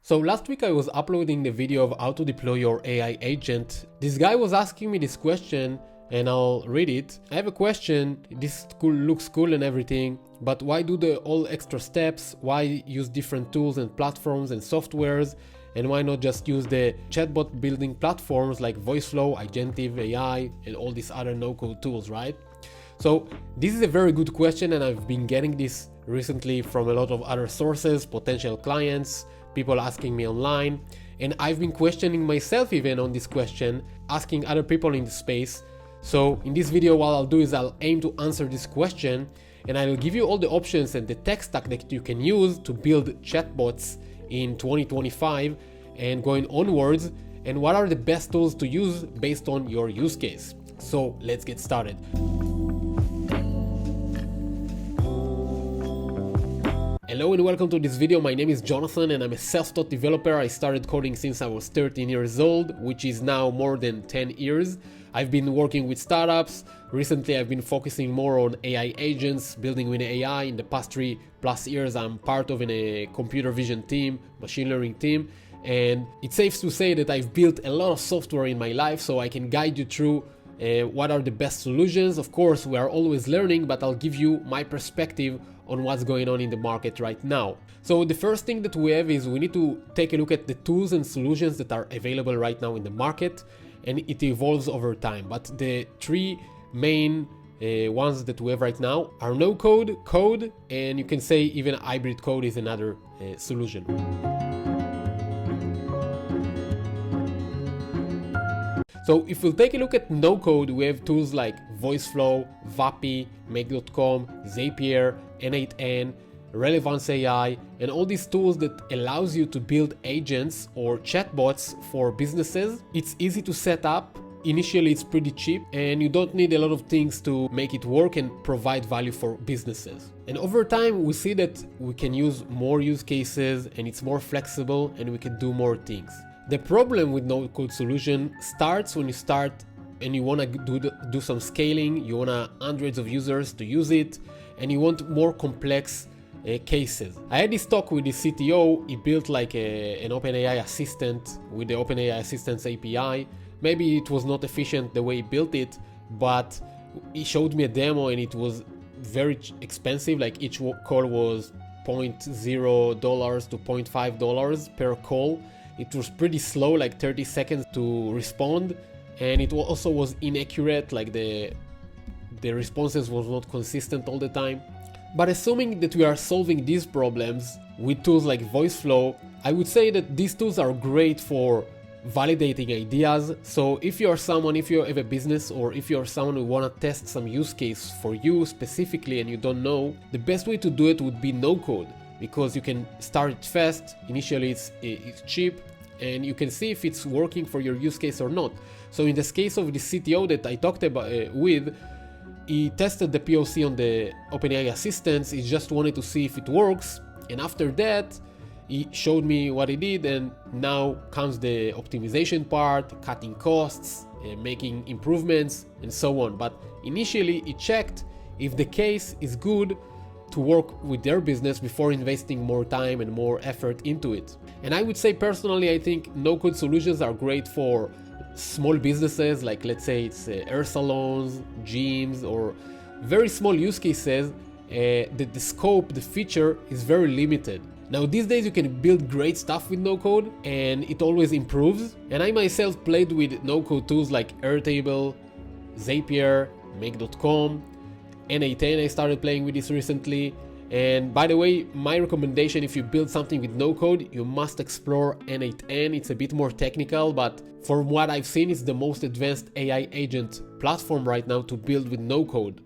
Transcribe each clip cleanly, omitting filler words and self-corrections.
So last week I was uploading the video of how to deploy your AI agent. This guy was asking me this question and I'll read it. I have a question, this looks cool and everything, but why do the all extra steps? Why use different tools and platforms and softwares? And why not just use the chatbot building platforms like Voiceflow, Agentive AI, and all these other no-code tools, right? So this is a very good question and I've been getting this recently from a lot of other sources, potential clients, people asking me online, and I've been questioning myself even on this question, asking other people in the space. So in this video, what I'll do is I'll aim to answer this question and I'll give you all the options and the tech stack that you can use to build chatbots in 2025 and going onwards, and what are the best tools to use based on your use case. So let's get started. Hello and welcome to this video. My name is Jonathan and I'm a self-taught developer. I started coding since I was 13 years old, which is now more than 10 years. I've been working with startups. Recently, I've been focusing more on AI agents, building with AI. In the past 3+ years, I'm part of a computer vision team, machine learning team. And it's safe to say that I've built a lot of software in my life, so I can guide you through what are the best solutions. Of course, we are always learning, but I'll give you my perspective on what's going on in the market right now. So the first thing that we have is we need to take a look at the tools and solutions that are available right now in the market, and it evolves over time. But the three main ones that we have right now are no code, code, and you can say even hybrid code is another solution. So if we'll take a look at no code, we have tools like Voiceflow, Vapi, Make.com, Zapier, N8N, Relevance AI, and all these tools that allows you to build agents or chatbots for businesses. It's easy to set up. Initially, it's pretty cheap and you don't need a lot of things to make it work and provide value for businesses. And over time, we see that we can use more use cases and it's more flexible and we can do more things. The problem with no-code solution starts when you start and you want to do some scaling, you want hundreds of users to use it, and you want more complex cases. I had this talk with the CTO. He built like an OpenAI assistant with the OpenAI Assistant's API. Maybe it was not efficient the way he built it, but he showed me a demo and it was very expensive. Like each call was $0.0 to $0.5 per call. It was pretty slow, like 30 seconds to respond, and it also was inaccurate, like the responses was not consistent all the time. But assuming that we are solving these problems with tools like Voiceflow, I would say that these tools are great for validating ideas. So if you have a business, or if you're someone who want to test some use case for you specifically and you don't know, the best way to do it would be no code, because you can start it fast. Initially it's cheap and you can see if it's working for your use case or not. So in this case of the CTO that I talked about with, he tested the POC on the OpenAI assistants. He just wanted to see if it works, and after that he showed me what he did, and now comes the optimization part, cutting costs, making improvements and so on. But initially he checked if the case is good to work with their business before investing more time and more effort into it. And I would say personally, I think no-code solutions are great for small businesses, like let's say it's hair salons, gyms, or very small use cases that the scope, the feature is very limited. Now these days you can build great stuff with no code and it always improves. And I myself played with no-code tools like Airtable, Zapier, Make.com, N8N. I started playing with this recently. And by the way, my recommendation, if you build something with no code, you must explore N8N. It's a bit more technical, but from what I've seen, it's the most advanced AI agent platform right now to build with no code.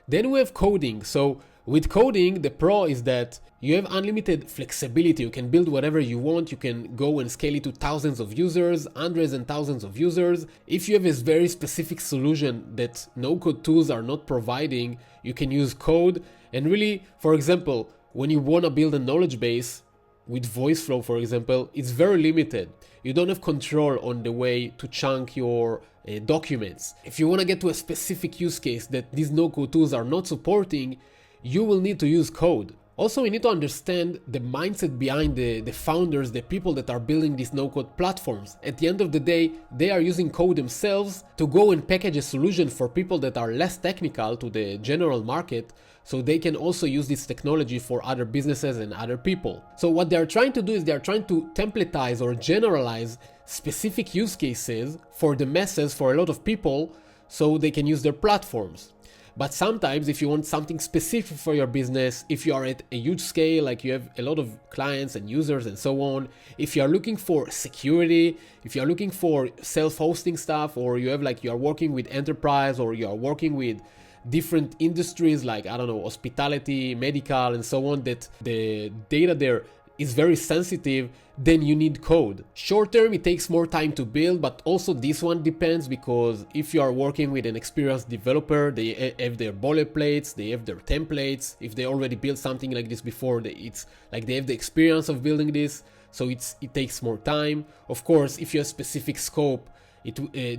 Then we have coding. So with coding, the pro is that you have unlimited flexibility. You can build whatever you want. You can go and scale it to thousands of users, hundreds and thousands of users. If you have a very specific solution that no-code tools are not providing, you can use code. And really, for example, when you want to build a knowledge base with Voiceflow, for example, it's very limited. You don't have control on the way to chunk your documents. If you want to get to a specific use case that these no-code tools are not supporting, you will need to use code. Also, we need to understand the mindset behind the founders, the people that are building these no-code platforms. At the end of the day, they are using code themselves to go and package a solution for people that are less technical to the general market, so they can also use this technology for other businesses and other people. So what they're trying to do is they're trying to templatize or generalize specific use cases for the masses, for a lot of people, so they can use their platforms. But sometimes if you want something specific for your business, if you are at a huge scale, like you have a lot of clients and users and so on, if you are looking for security, if you are looking for self-hosting stuff, or you are working with enterprise, or you are working with different industries like, I don't know, hospitality, medical and so on, that the data there is very sensitive, then you need code. Short term, it takes more time to build, but also this one depends, because if you are working with an experienced developer, they have their boilerplates, they have their templates. If they already built something like this before, it's like they have the experience of building this, so it takes more time. Of course, if you have specific scope,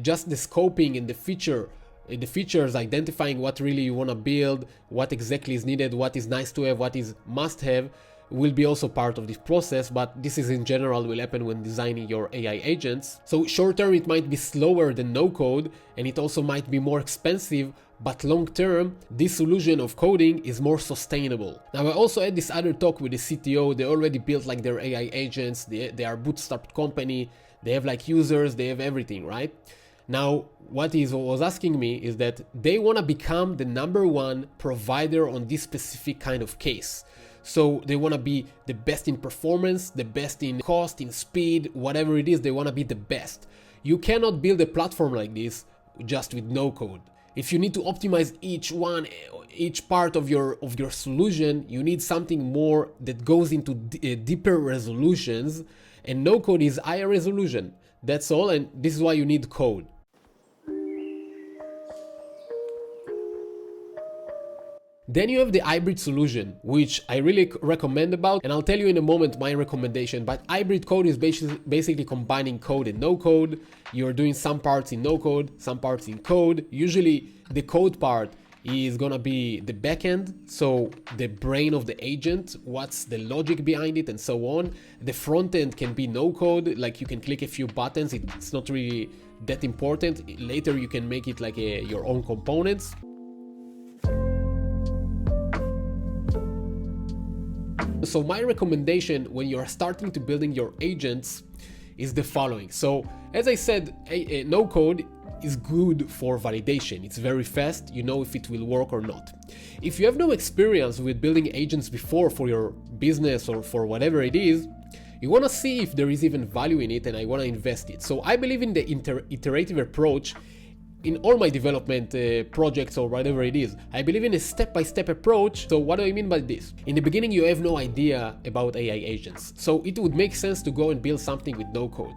just the scoping and the features, identifying what really you want to build, what exactly is needed, what is nice to have, what is must have, will be also part of this process, but this is in general will happen when designing your AI agents. So short term, it might be slower than no code, and it also might be more expensive, but long term, this solution of coding is more sustainable. Now, I also had this other talk with the CTO. They already built like their AI agents, they are bootstrapped company, they have like users, they have everything, right? Now, what he was asking me is that they want to become the #1 provider on this specific kind of case. So they want to be the best in performance, the best in cost, in speed, whatever it is, they want to be the best. You cannot build a platform like this just with no code. If you need to optimize each part of your solution, you need something more that goes into deeper resolutions, and no code is higher resolution. That's all, and this is why you need code. Then you have the hybrid solution, which I really recommend about, and I'll tell you in a moment my recommendation. But hybrid code is basically combining code and no code. You're doing some parts in no code, some parts in code. Usually the code part is gonna be the backend, so the brain of the agent, what's the logic behind it and so on. The front end can be no code, like you can click a few buttons, it's not really that important. Later you can make it like your own components. So my recommendation when you're starting to building your agents is the following. So as I said, no code is good for validation. It's very fast, you know if it will work or not. If you have no experience with building agents before for your business or for whatever it is, you want to see if there is even value in it, and I want to invest it. So I believe in the iterative approach in all my development projects or whatever it is. I believe in a step-by-step approach. So what do I mean by this? In the beginning, you have no idea about AI agents, so it would make sense to go and build something with no code.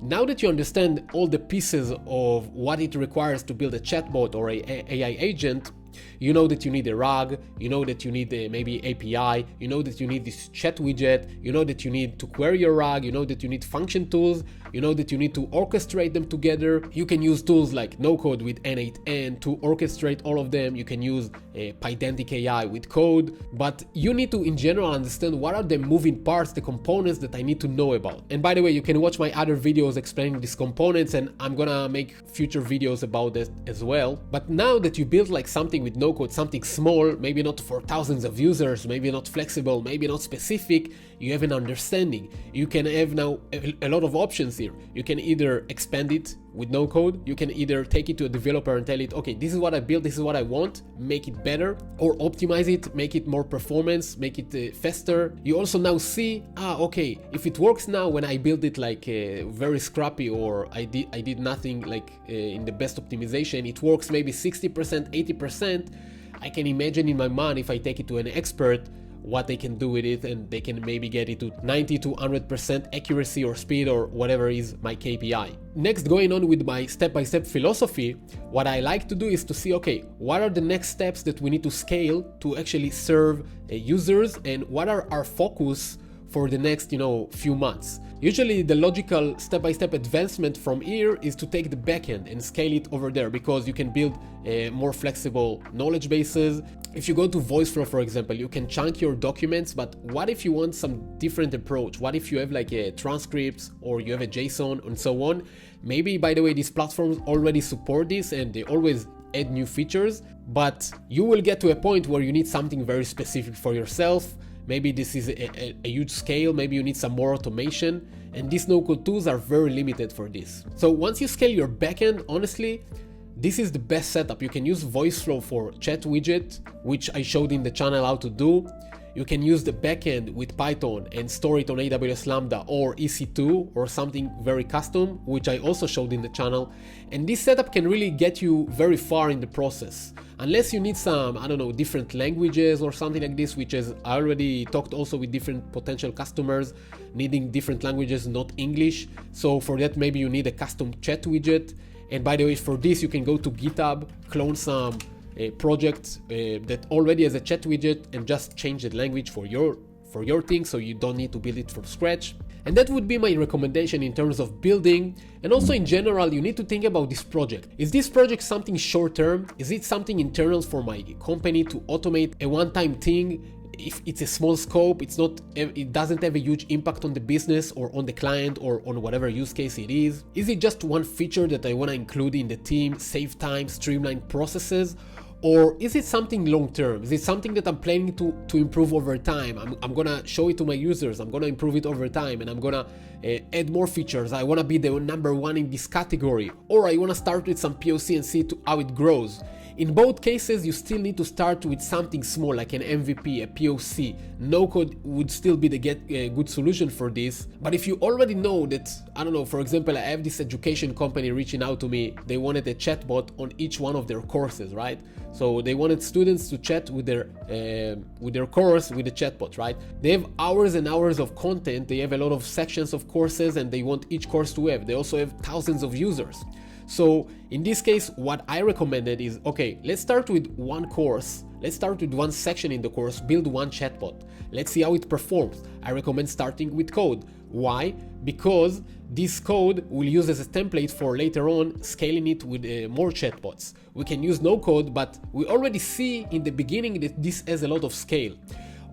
Now that you understand all the pieces of what it requires to build a chatbot or a AI agent, you know that you need a RAG, you know that you need maybe API, you know that you need this chat widget, you know that you need to query your RAG, you know that you need function tools, you know that you need to orchestrate them together. You can use tools like no-code with N8N to orchestrate all of them. You can use Pydantic AI with code, but you need to in general understand what are the moving parts, the components that I need to know about. And by the way, you can watch my other videos explaining these components, and I'm gonna make future videos about this as well. But now that you build like something with no code, something small, maybe not for thousands of users, maybe not flexible, maybe not specific, you have an understanding. You can have now a lot of options here. You can either expand it with no code, you can either take it to a developer and tell it, okay, this is what I built, this is what I want, make it better, or optimize it, make it more performance, make it faster. You also now see, okay, if it works now when I build it like very scrappy, or I did nothing like in the best optimization, it works maybe 60%, 80%, I can imagine in my mind if I take it to an expert, what they can do with it, and they can maybe get it to 90 to 100% accuracy or speed or whatever is my KPI. Next, going on with my step-by-step philosophy, what I like to do is to see, okay, what are the next steps that we need to scale to actually serve users, and what are our focus for the next, few months. Usually the logical step-by-step advancement from here is to take the backend and scale it over there, because you can build more flexible knowledge bases. If you go to Voiceflow, for example, you can chunk your documents, but what if you want some different approach? What if you have like a transcripts, or you have a JSON and so on? Maybe, by the way, these platforms already support this and they always add new features, but you will get to a point where you need something very specific for yourself. Maybe this is a huge scale, maybe you need some more automation, and these no-code tools are very limited for this. So once you scale your backend, honestly, this is the best setup. You can use Voiceflow for chat widget, which I showed in the channel how to do. You can use the backend with Python and store it on AWS Lambda or EC2 or something very custom, which I also showed in the channel. And this setup can really get you very far in the process. Unless you need some, different languages or something like this, which is, I already talked also with different potential customers needing different languages, not English. So for that, maybe you need a custom chat widget. And by the way, for this, you can go to GitHub, clone some project that already has a chat widget, and just change the language for your thing, so you don't need to build it from scratch. And that would be my recommendation in terms of building. And also in general, you need to think about this project. Is this project something short term? Is it something internal for my company to automate a one-time thing? If it's a small scope, it doesn't have a huge impact on the business or on the client or on whatever use case it is. Is it just one feature that I want to include in the team, save time, streamline processes? Or is it something long term? Is it something that I'm planning to improve over time? I'm gonna show it to my users, I'm gonna improve it over time, and I'm gonna add more features. I wanna be the number one in this category. Or I wanna start with some POC and see how it grows. In both cases, you still need to start with something small, like an MVP, a POC. No code would still be the good solution for this. But if you already know that, for example, I have this education company reaching out to me, they wanted a chatbot on each one of their courses, right? So they wanted students to chat with their course with the chatbot, right? They have hours and hours of content, they have a lot of sections of courses, and they want each course to have. They also have thousands of users. So in this case, what I recommended is, okay, let's start with one course. Let's start with one section in the course, build one chatbot. Let's see how it performs. I recommend starting with code. Why? Because this code we'll use as a template for later on scaling it with more chatbots. We can use no code, but we already see in the beginning that this has a lot of scale.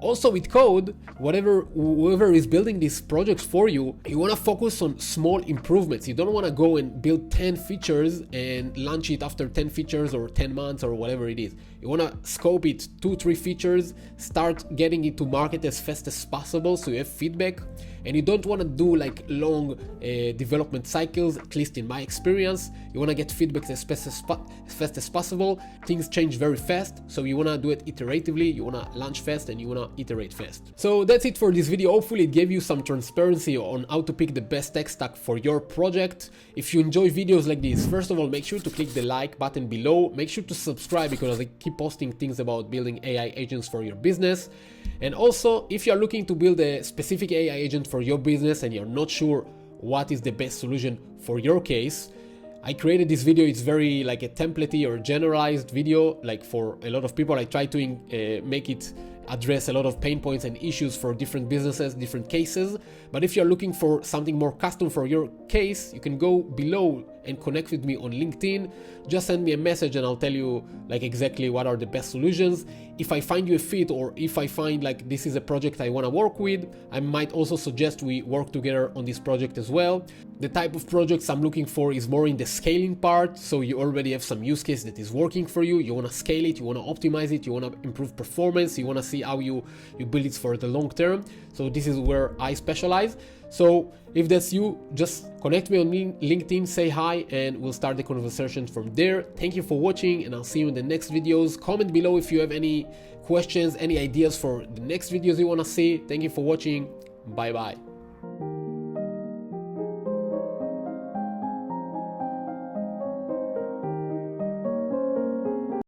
Also with code, whoever is building these projects for you, you want to focus on small improvements. You don't want to go and build 10 features and launch it after 10 features or 10 months or whatever it is. You want to scope it 2-3 features, start getting it to market as fast as possible so you have feedback. And you don't want to do like long development cycles, at least in my experience. You want to get feedback as fast as possible. Things change very fast, so you want to do it iteratively. You want to launch fast and you want to iterate fast. So that's it for this video. Hopefully it gave you some transparency on how to pick the best tech stack for your project. If you enjoy videos like this, first of all, make sure to click the like button below. Make sure to subscribe, because I keep posting things about building AI agents for your business. And also, if you're looking to build a specific AI agent for your business and you're not sure what is the best solution for your case, I created this video. It's very like a templatey or generalized video, like for a lot of people. I try to make it address a lot of pain points and issues for different businesses, different cases. But if you're looking for something more custom for your case, you can go below and connect with me on LinkedIn. Just send me a message and I'll tell you like exactly what are the best solutions. If I find you a fit, or if I find like this is a project I want to work with, I might also suggest we work together on this project as well. The type of projects I'm looking for is more in the scaling part. So you already have some use case that is working for you. You want to scale it, you want to optimize it, you want to improve performance, you want to see how you build it for the long term. So this is where I specialize. So if that's you, just connect me on LinkedIn, say hi, and we'll start the conversation from there. Thank you for watching, and I'll see you in the next videos. Comment below if you have any questions, any ideas for the next videos you want to see. Thank you for watching. Bye bye.